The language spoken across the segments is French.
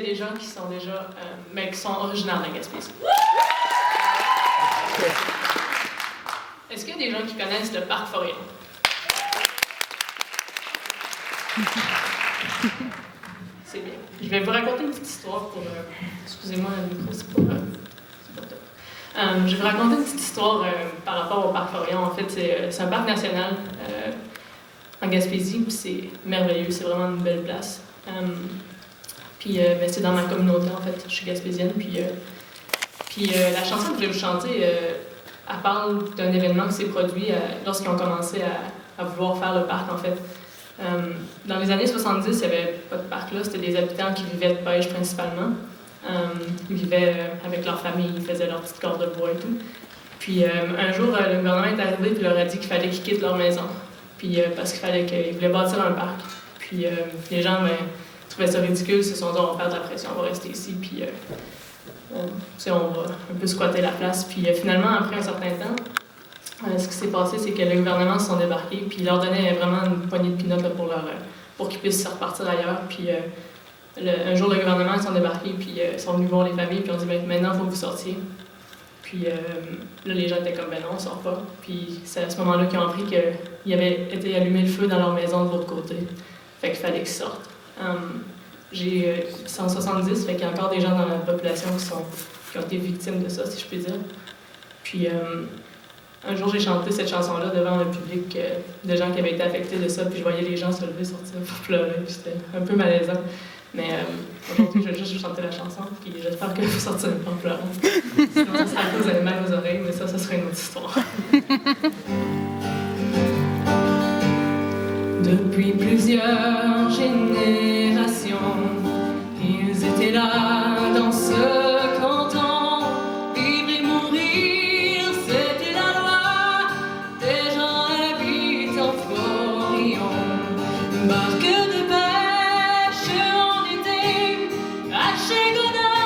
des gens qui sont déjà, qui sont originaires de la Gaspésie? Est-ce qu'il y a des gens qui connaissent le parc Forillon? C'est bien. Je vais vous raconter une petite histoire pour... excusez-moi, le micro, c'est pas top. Je vais vous raconter une petite histoire par rapport au parc Forillon. En fait, c'est un parc national en Gaspésie, puis c'est merveilleux, c'est vraiment une belle place. C'est dans ma communauté, en fait, je suis gaspésienne. La chanson que je vais vous chanter, elle parle d'un événement qui s'est produit lorsqu'ils ont commencé à vouloir faire le parc, en fait. Dans les années 70, il n'y avait pas de parc là, c'était des habitants qui vivaient de pêche principalement. Ils vivaient avec leur famille, ils faisaient leur petite corde de bois et tout. Puis un jour, le gouvernement est arrivé et leur a dit qu'il fallait qu'ils quittent leur maison. Puis parce qu'ils voulaient bâtir un parc. Puis les gens trouvaient ça ridicule, ils se sont dit on va faire de la pression, on va rester ici. Puis on va un peu squatter la place. Puis finalement, après un certain temps, ce qui s'est passé, c'est que le gouvernement se sont débarqués, puis ils leur donnaient vraiment une poignée de pinottes pour qu'ils puissent se repartir ailleurs. Puis un jour, le gouvernement ils sont débarqués, puis ils sont venus voir les familles, puis on dit maintenant, il faut que vous sortiez. Puis là, les gens étaient comme ben non, on sort pas. Puis c'est à ce moment-là qu'ils ont appris qu'il avait été allumé le feu dans leur maison de l'autre côté. Fait qu'il fallait qu'ils sortent. J'ai 170, fait qu'il y a encore des gens dans la population qui ont été victimes de ça, si je puis dire. Puis un jour, j'ai chanté cette chanson-là devant un public de gens qui avaient été affectés de ça, puis je voyais les gens se lever, sortir pour pleurer, puis c'était un peu malaisant. Mais aujourd'hui, je vais juste chanter la chanson, puis j'espère que vous sortirez pas en pleurant. Sinon, ça sera à cause d'aller mal aux oreilles, mais ça sera une autre histoire. Depuis plusieurs générations, ils étaient là dans ce canton, vivre et mourir, c'était la loi. Des gens habitent en Forillon, barque de pêche en été, à Chégodin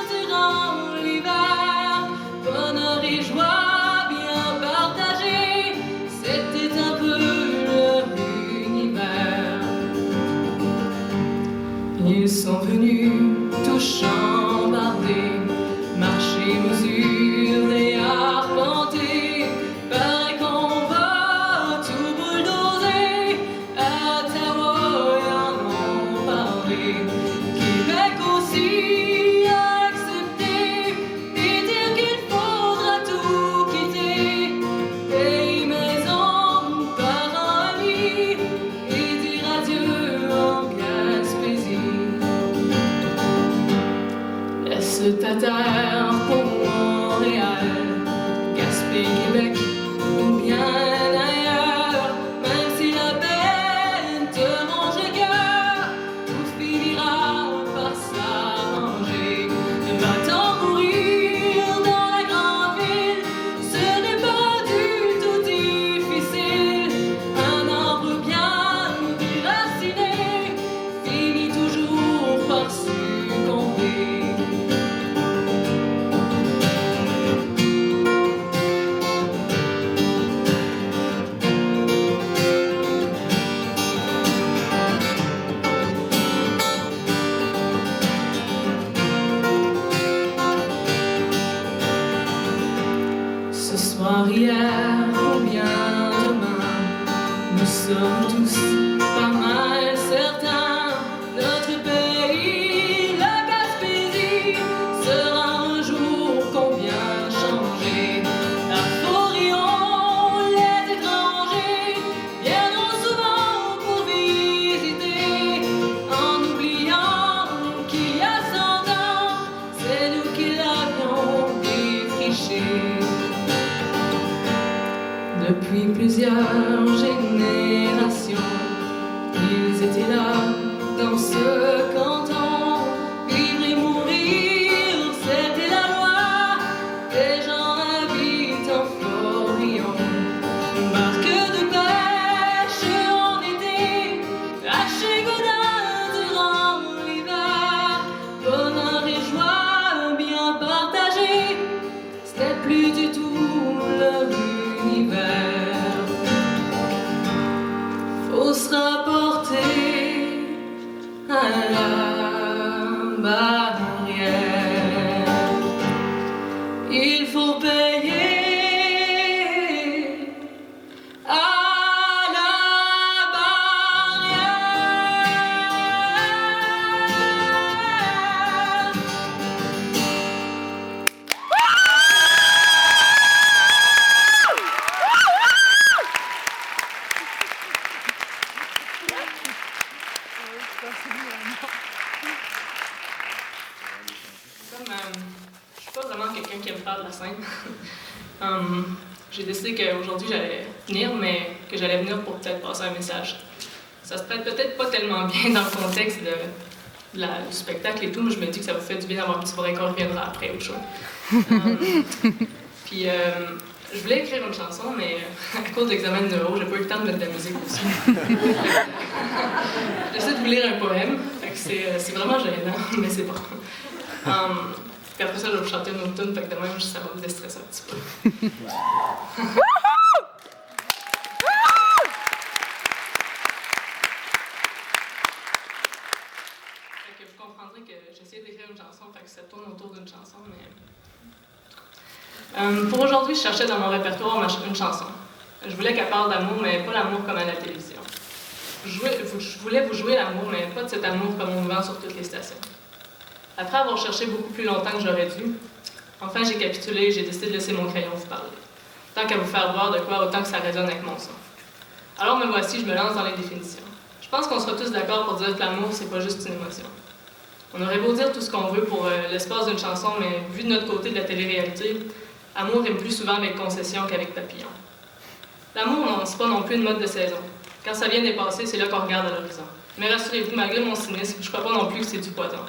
durant l'hiver, bonheur et joie bien partagés, c'était un peu leur univers. Ils sont venus tout chambardés, marcher, mesurer, arpenter. Paraît qu'on va tout bulldozer. À Ottawa, ils en ont parlé. Québec aussi a accepté et dire qu'il faudra tout quitter. Pays, maison, parents, amis, et dire adieu en Gaspésie. Laisse ta terre pour Montréal, Gaspé, Québec ou bien ailleurs. Même si la peine te ronge le cœur, tout finira par s'arranger. Va-t'en mourir dans la grande ville, ce n'est pas du tout difficile. Un arbre bien déraciné finit toujours par succomber. Ce soir, hier ou bien demain, nous sommes tous pas mal certains. Notre pays, la Gaspésie, sera un jour combien changé. À Forillon, les étrangers viendront souvent pour visiter, en oubliant qu'il y a 100 ans, c'est nous qui l'avions défriché. Depuis plusieurs générations, ils étaient là dans ce canton. Vivre et mourir, c'était la loi. Des gens habitent en Forillon, barque de pêche en été, à Chégodin durant l'hiver. Bonheur et joie bien partagés, c'était plus du tout leur univers. Faut se rapporter à la barre. scène. J'ai décidé qu'aujourd'hui j'allais venir, mais que j'allais venir pour peut-être passer un message. Ça se prête peut-être pas tellement bien dans le contexte du spectacle et tout, mais je me dis que ça vous fait du bien d'avoir un petit break, on reviendra après au show. Puis je voulais écrire une chanson, mais à cause de l'examen de neuro, j'ai pas eu le temps de mettre de la musique aussi. J'essaie de vous lire un poème, fait que c'est vraiment gênant, mais c'est bon. Puis après ça, je vais vous chanter une autre tune, fait que de même, ça va me déstresser un petit peu. Vous comprendrez que j'essaie d'écrire une chanson, fait que ça tourne autour d'une chanson, mais... pour aujourd'hui, je cherchais dans mon répertoire une chanson. Je voulais qu'elle parle d'amour, mais pas l'amour comme à la télévision. Je voulais vous jouer l'amour, mais pas de cet amour comme on le vend sur toutes les stations. Après avoir cherché beaucoup plus longtemps que j'aurais dû, enfin j'ai capitulé et j'ai décidé de laisser mon crayon vous parler. Tant qu'à vous faire voir de quoi, autant que ça résonne avec mon son. Alors me voici, je me lance dans les définitions. Je pense qu'on sera tous d'accord pour dire que l'amour, c'est pas juste une émotion. On aurait beau dire tout ce qu'on veut pour l'espace d'une chanson, mais vu de notre côté de la télé-réalité, amour rime plus souvent avec concession qu'avec papillon. L'amour, c'est pas non plus une mode de saison. Quand ça vient dépasser, c'est là qu'on regarde à l'horizon. Mais rassurez-vous, malgré mon cynisme, je crois pas non plus que c'est du poison.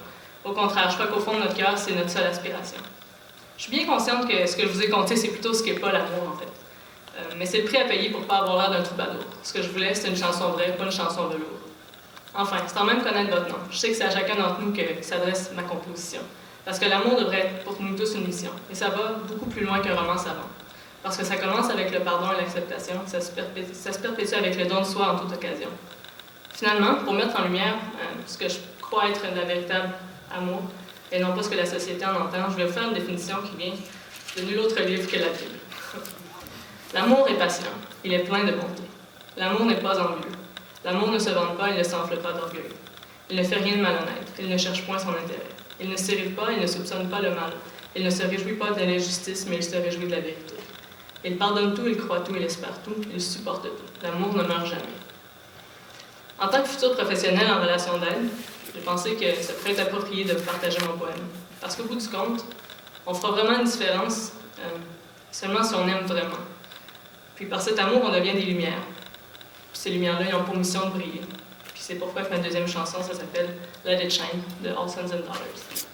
Au contraire, je crois qu'au fond de notre cœur, c'est notre seule aspiration. Je suis bien consciente que ce que je vous ai conté, c'est plutôt ce qui n'est pas l'amour, en fait. Mais c'est le prix à payer pour pas avoir l'air d'un troubadour. Ce que je voulais, c'était une chanson vraie, pas une chanson velours. Enfin, sans même connaître votre nom, je sais que c'est à chacun d'entre nous que s'adresse ma composition. Parce que l'amour devrait être pour nous tous une mission. Et ça va beaucoup plus loin qu'un roman savant. Parce que ça commence avec le pardon et l'acceptation, ça se perpétue avec le don de soi en toute occasion. Finalement, pour mettre en lumière ce que je crois être la véritable amour, et non pas ce que la société en entend, je vais vous faire une définition qui vient de nul autre livre que la Bible. L'amour est patient, il est plein de bonté. L'amour n'est pas envieux. L'amour ne se vante pas, il ne s'enfle pas d'orgueil. Il ne fait rien de malhonnête, il ne cherche point son intérêt. Il ne s'irrite pas, il ne soupçonne pas le mal. Il ne se réjouit pas de l'injustice, mais il se réjouit de la vérité. Il pardonne tout, il croit tout, il espère tout, il supporte tout. L'amour ne meurt jamais. En tant que futur professionnel en relation d'aide, j'ai pensé que ça pourrait être approprié de partager mon poème. Parce qu'au bout du compte, on fera vraiment une différence seulement si on aime vraiment. Puis par cet amour, on devient des lumières. Puis ces lumières-là, ils ont pour mission de briller. Puis c'est pourquoi que ma deuxième chanson, ça s'appelle Let It Shine de All Sons and Daughters.